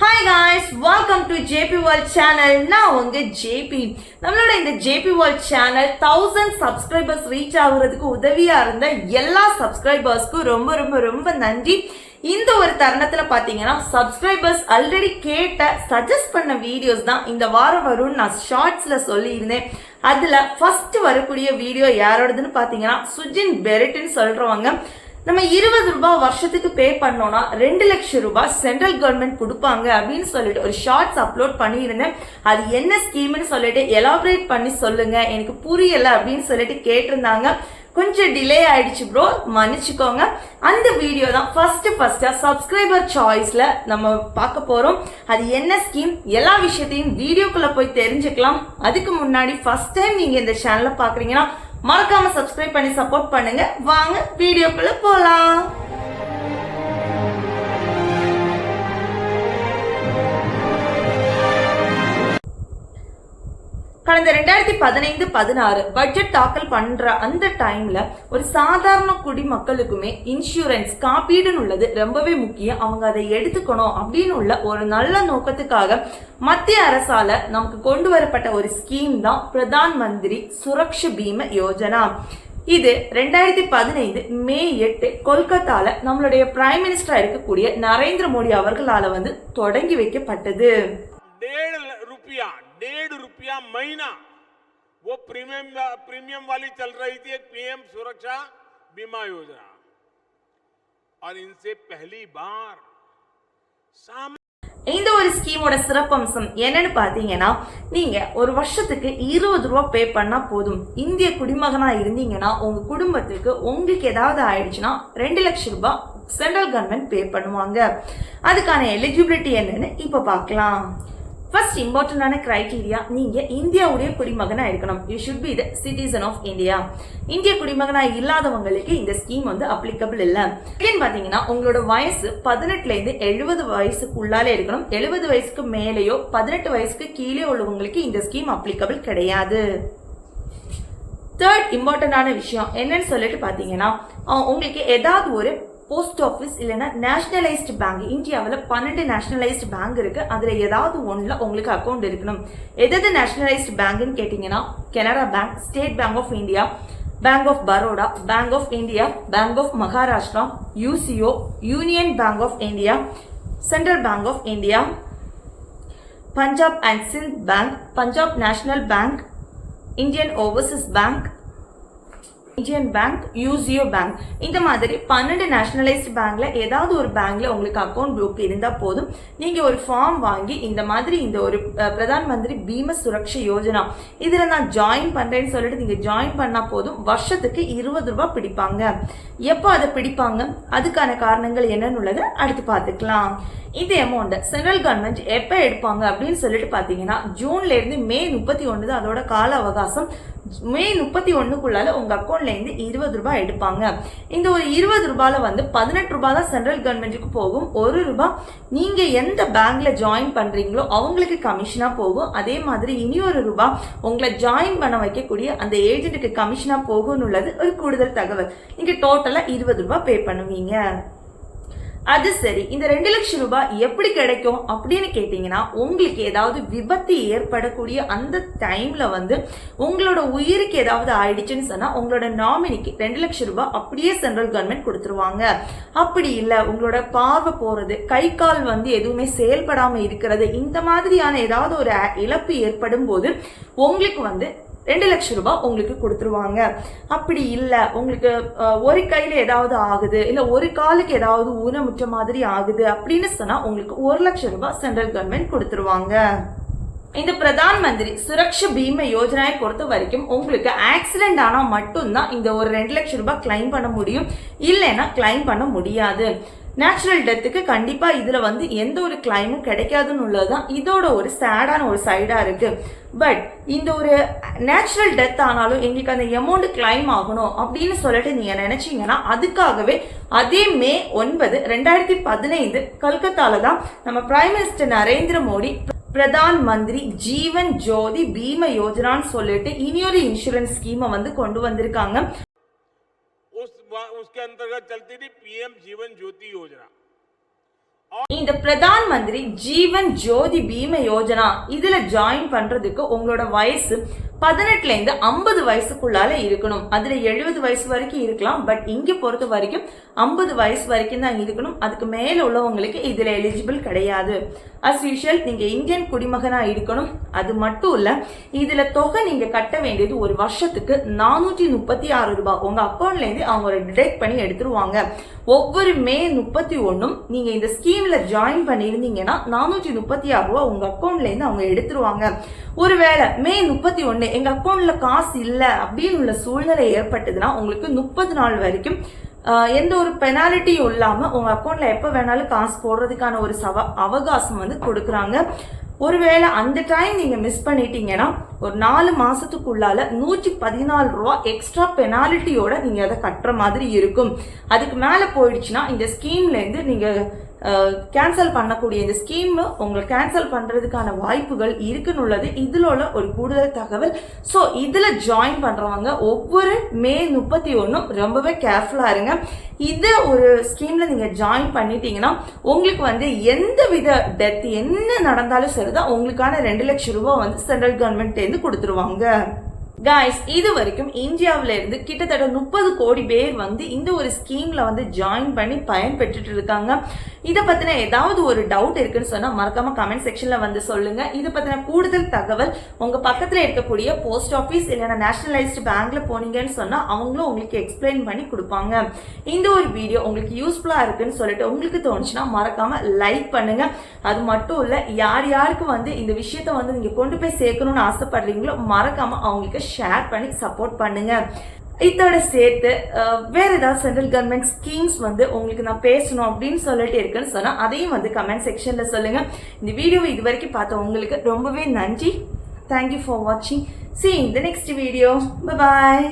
Hi guys, welcome to JP World Channel. நான் உங்க JP. நம்மளோட இந்த JP World Channel 1000 subscribers reach ஆகுறதுக்கு உதவியா இருந்த எல்லா subscribersக்கும் ரொம்ப ரொம்ப ரொம்ப நன்றி. இந்த ஒரு தருணத்துல பாத்தீங்கன்னா subscribers ஆல்ரெடி கேட்ட சஜஸ்ட் பண்ண வீடியோஸ் தான் இந்த வாரம் வரும்னு நான் ஷார்ட்ஸ்ல சொல்லியிருந்தேன். அதுல ஃபர்ஸ்ட் வரக்கூடிய வீடியோ யாரோடதுன்னு பாத்தீங்கன்னா சுஜின் பெரிட்னு சொல்றவங்க நம்ம 20 ரூபாய் வருஷத்துக்கு பே பண்ணோம்னா 2 லட்சம் ரூபாய் சென்ட்ரல் கவர்மெண்ட் கொடுப்பாங்க அப்படின்னு சொல்லிட்டு ஒரு ஷார்ட்ஸ் அப்லோட் பண்ணியிருந்தேன். அது என்ன ஸ்கீம்னு சொல்லிட்டு எலாபரேட் பண்ணி சொல்லுங்க, எனக்கு புரியல அப்படின்னு சொல்லிட்டு கேட்டிருந்தாங்க. கொஞ்சம் டிலே ஆயிடுச்சு ப்ரோ, மன்னிச்சுக்கோங்க. அந்த வீடியோ தான் ஃபர்ஸ்டா சப்ஸ்கிரைபர் சாய்ஸ்ல நம்ம பார்க்க போறோம். அது என்ன ஸ்கீம், எல்லா விஷயத்தையும் வீடியோக்குள்ள போய் தெரிஞ்சுக்கலாம். அதுக்கு முன்னாடி ஃபர்ஸ்ட் டைம் நீங்க இந்த சேனலை பாக்குறீங்கன்னா மறக்காம சப்ஸ்கிரைப் பண்ணி சப்போர்ட் பண்ணுங்க. வாங்க வீடியோக்குள்ள போலாம். கடந்த 2015-16 பட்ஜெட் தாக்கல் பண்ற அந்த டைம்ல ஒரு சாதாரண குடிமக்களுக்குமே இன்சூரன்ஸ் காப்பீடுன்னு உள்ளது ரொம்பவே முக்கியம். அவங்க அதை எடுத்துக்கணும் அப்படின்னு உள்ள ஒரு நல்ல நோக்கத்துக்காக மத்திய அரசால நமக்கு கொண்டு வரப்பட்ட ஒரு ஸ்கீம் தான் பிரதான் மந்திரி சுரக்ஷா பீமா யோஜனா. இது 2015 மே 8 கொல்கத்தால நம்மளுடைய பிரைம் மினிஸ்டரா இருக்கக்கூடிய நரேந்திர மோடி அவர்களால தொடங்கி வைக்கப்பட்டது. 1.5 रुपया महीना वो प्रीमियम वाली चल रही थी, एक पीएम सुरक्षा बीमा योजना, और इनसे पहली बार இந்த ஒரு ஸ்கீமோட சிறப்பம்சம் என்னன்னு பாத்தீங்கன்னா, நீங்க ஒரு வருஷத்துக்கு 20 ரூபாய் பே பண்ணா போதும். இந்திய குடிமகனா இருந்தீங்கன்னா உங்க குடும்பத்துக்கு உங்களுக்கு ஏதாவது ஆயிடுச்சுன்னா 2 லட்சம் ரூபாய் சென்ட்ரல் கவர்மெண்ட் பே பண்ணுவாங்க. அதுக்கான எலிஜிபிலிட்டி என்னன்னு இப்ப பார்க்கலாம். ஃபர்ஸ்ட் இம்பார்ட்டன்டான கிரைட்டீரியா, நீங்க இந்தியாவுடைய குடிமகனா இருக்கணும். You should be the citizen of India. இந்திய குடிமகனா இல்லாதவங்களுக்கு இந்த ஸ்கீம் அப்ளிகபிள் இல்ல. ஏன்னு பாத்தீங்கன்னா உங்களோட வயசு 18ல இருந்து 70 வயசுக்குள்ளாலே இருக்கணும். 70 வயசுக்கு மேலேயோ 18 வயசுக்கு கீழே உள்ளவங்களுக்கு இந்த ஸ்கீம் அப்ளிகபிள் கிடையாது. தேர்ட் இம்பார்ட்டன்டான விஷயம் என்னன்னு சொல்லிட்டு பாத்தீங்கன்னா, உங்களுக்கு ஏதாவது ஒரு போஸ்ட் ஆஃபீஸ் இல்லைன்னா நேஷனலைஸ்டு பேங்க், இந்தியாவில் 12 நேஷனலைஸ்டு பேங்க் இருக்கு. அதுல ஏதாவது ஒன்றுல உங்களுக்கு அக்கௌண்ட் இருக்கணும். எதாவது நேஷனலைஸ்டு பேங்க்னு கேட்டீங்கன்னா Canara bank, State Bank of India, Bank of Baroda, Bank of India, Bank of Maharashtra, UCO, Union Bank of India, Central Bank of India, Punjab and Sind bank, Punjab National Bank, Indian Overseas Bank, Indian Bank, UCO Bank. இந்த மாதிரி 12 nationalised பேங்க்ல ஏதாவது ஒரு பேங்க்ல உங்களுக்கு account book இருந்தா போதும். நீங்க ஒரு ஃபார்ம் வாங்கி இந்த மாதிரி இந்த ஒரு பிரதான் மந்திரி பீமா சுரக்ஷா யோஜனா இதுல நான் ஜாயின் பண்றேன்னு சொல்லிட்டு நீங்க ஜாயின் பண்ணா போதும். வருஷத்துக்கு 20 ரூபாய் பிடிப்பாங்க. எப்போ அதை பிடிப்பாங்க, அதுக்கான காரணங்கள் என்னன்னு உள்ளதை அடுத்து பார்த்துக்கலாம். இந்த அமௌண்ட் சென்ட்ரல் கவர்மெண்ட் எப்ப எடுப்பாங்க அப்படின்னு சொல்லிட்டு பாத்தீங்கன்னா, ஜூன்ல இருந்து மே 31 தான் அதோட கால அவகாசம். மே 31க்குள்ளால உங்க அக்கௌண்ட்ல இருந்து 20 ரூபாய் எடுப்பாங்க. இந்த ஒரு 20 ரூபாயில 18 ரூபாய் தான் சென்ட்ரல் கவர்மெண்ட்டுக்கு போகும். 1 ரூபாய் நீங்க எந்த பேங்க்ல ஜாயின் பண்றீங்களோ அவங்களுக்கு கமிஷனா போகும். அதே மாதிரி இனி 1 ரூபாய் உங்களை ஜாயின் பண்ண வைக்கக்கூடிய அந்த ஏஜென்ட்டுக்கு கமிஷனா போகும்னு உள்ளது ஒரு கூடுதல் தகவல். நீங்க டோட்டலா 20 ரூபாய் பே பண்ணுவீங்க. அது சரி, இந்த 2 லட்சம் ரூபாய் எப்படி கிடைக்கும் அப்படின்னு கேட்டீங்கன்னா, உங்களுக்கு ஏதாவது விபத்து ஏற்படக்கூடிய அந்த டைம்ல உங்களோட உயிருக்கு ஏதாவது ஆயிடுச்சுன்னு சொன்னா உங்களோட நாமினிக்கு 2 லட்சம் ரூபாய் அப்படியே சென்ட்ரல் கவர்மெண்ட் கொடுத்துருவாங்க. அப்படி இல்ல உங்களோட பார்வை போறது, கை கால் எதுவுமே செயல்படாம இருக்கிறது, இந்த மாதிரியான ஏதாவது ஒரு இழப்பு ஏற்படும் போது உங்களுக்கு 2 லட்சம் ரூபாய் உங்களுக்கு கொடுத்துருவாங்க. அப்படி இல்ல உங்களுக்கு ஒரு கையில ஏதாவது ஆகுது, இல்ல ஒரு காலுக்கு ஏதாவது ஊனமுற்ற மாதிரி ஆகுது அப்படின்னு சொன்னா உங்களுக்கு 1 லட்சம் ரூபாய் சென்ட்ரல் கவர்மெண்ட் கொடுத்துருவாங்க. இந்த பிரதான் மந்திரி சுரக்ஷா பீமா யோஜனாவை பொறுத்த வரைக்கும் உங்களுக்கு ஆக்சிடென்ட் ஆனா மட்டும்தான் இந்த ஒரு 2 லட்சம் ரூபாய் கிளைம் பண்ண முடியும். இல்லைன்னா கிளைம் பண்ண முடியாது. நேச்சுரல் டெத்துக்கு கண்டிப்பா இதுல எந்த ஒரு கிளைமும் கிடைக்காதுன்னு உள்ளதுதான் இதோட ஒரு சேடான ஒரு சைடா இருக்கு. பட் இந்த ஒரு நேச்சுரல் டெத் ஆனாலும் எங்களுக்கு அந்த அமௌண்ட் கிளைம் ஆகணும் அப்படின்னு சொல்லிட்டு நீங்க நினைச்சீங்கன்னா, அதுக்காகவே அதே மே 9, 2015 கல்கத்தால தான் நம்ம பிரைம் மினிஸ்டர் நரேந்திர மோடி பிரதான் மந்திரி ஜீவன் ஜோதி பீமா யோஜனான்னு சொல்லிட்டு இனியொரு இன்சூரன்ஸ் ஸ்கீமை கொண்டு வந்திருக்காங்க. उसके अंतर्गत चलती थी पीएम जीवन ज्योति योजना, இந்த பிரதான் மந்திரி ஜீவன் ஜோதி பீம யோஜனா இதுல ஜாயின் பண்றதுக்கு உங்களோட வயசு 18ல இருந்து 50 வயசுக்குள்ளால இருக்கணும். அதுல 70 வயசு வரைக்கும் இருக்கலாம். பட் இங்க பொறுத்த வரைக்கும் 50 வயசு வரைக்கும் தான் இருக்கணும். அதுக்கு மேல உள்ளவங்களுக்கு இதுல எலிஜிபிள் கிடையாது. அஸ் யூஷுவல் நீங்க இந்தியன் குடிமகனா இருக்கணும். அது மட்டும் இல்ல, இதுல தொகை நீங்க கட்ட வேண்டியது ஒரு வருஷத்துக்கு 436 ரூபாய் உங்க அக்கௌண்ட்ல இருந்து அவங்க டிடெக்ட் பண்ணி எடுத்துருவாங்க. ஒவ்வொரு மே 31ம் நீங்க இந்த ஸ்கீம்ல ஜாயின் பண்ணியிருந்தீங்கன்னா 436 ரூபாய் உங்க அக்கௌண்ட்ல இருந்து அவங்க எடுத்துருவாங்க. ஒருவேளை மே 31 எங்க அக்கௌண்ட்ல காசு இல்ல அப்படின்னு உள்ள சூழ்நிலை ஏற்பட்டதுன்னா உங்களுக்கு 30 நாள் வரைக்கும் எந்த ஒரு பெனாலிட்டியும் இல்லாம உங்க அக்கௌண்ட்ல எப்ப வேணாலும் காசு போடுறதுக்கான ஒரு அவகாசம் வந்து கொடுக்குறாங்க. ஒருவேளை அந்த டைம் நீங்க மிஸ் பண்ணிட்டீங்கன்னா ஒரு 4 மாசத்துக்குள்ளால 114 ரூபா எக்ஸ்ட்ரா பெனாலிட்டியோட நீங்க அதை கட்டுற மாதிரி இருக்கும். அதுக்கு மேல போயிடுச்சுன்னா இந்த ஸ்கீம்ல இருந்து நீங்க கேன்சல் பண்ணக்கூடிய இந்த ஸ்கீம் உங்களை கேன்சல் பண்றதுக்கான வாய்ப்புகள் இருக்குன்னு உள்ளது இதுல உள்ள ஒரு கூடுதல் தகவல். ஸோ இதுல ஜாயின் பண்றவங்க ஒவ்வொரு மே 31ம் ரொம்பவே கேர்ஃபுல்லா இருங்க. இது ஒரு ஸ்கீம்ல நீங்க ஜாயின் பண்ணிட்டீங்கன்னா உங்களுக்கு வந்து எந்த வித டெத் என்ன நடந்தாலும் சரிதான் உங்களுக்கான 2 லட்சம் ரூபாய் வந்து சென்ட்ரல் கவர்மெண்ட் இருந்து கொடுத்துருவாங்க. காய்ஸ், இது வரைக்கும் இந்தியாவில இருந்து கிட்டத்தட்ட 30 கோடி பேர் வந்து இந்த ஒரு ஸ்கீம்ல வந்து ஜாயின் பண்ணி பயன்பெற்றுட்டு இருக்காங்க. இதை பத்தின ஏதாவது ஒரு டவுட் இருக்குன்னு சொன்னா மறக்காம கமெண்ட் செக்ஷன்ல வந்து சொல்லுங்க. இதை பத்தின கூடுதல் தகவல் உங்க பக்கத்துல இருக்கக்கூடிய போஸ்ட் ஆபீஸ் இல்லைன்னா நேஷனலைஸ்டு பேங்க்ல போனீங்கன்னு சொன்னா அவங்களும் உங்களுக்கு எக்ஸ்பிளைன் பண்ணி கொடுப்பாங்க. இந்த ஒரு வீடியோ உங்களுக்கு யூஸ்ஃபுல்லா இருக்குன்னு சொல்லிட்டு உங்களுக்கு தோணுச்சுன்னா மறக்காம லைக் பண்ணுங்க. அது மட்டும் இல்ல, யார் யாருக்கு வந்து இந்த விஷயத்த வந்து நீங்க கொண்டு போய் சேர்க்கணும்னு ஆசைப்படுறீங்களோ மறக்காம அவங்களுக்கு ஷேர் பண்ணி சப்போர்ட் பண்ணுங்க. இதோட சேர்த்து வேற ஏதாவது சென்ட்ரல் கவர்மெண்ட் ஸ்கீம்ஸ் வந்து உங்களுக்கு நான் பேசணும் அப்படின்னு சொல்லிட்டு இருக்குன்னு சொன்னா அதையும் வந்து கமெண்ட் செக்ஷன்ல சொல்லுங்க. இந்த வீடியோவை இது வரைக்கும் பார்த்த உங்களுக்கு ரொம்பவே நன்றி. தேங்க்யூ ஃபார் வாட்சிங். See you in the next video. Bye bye.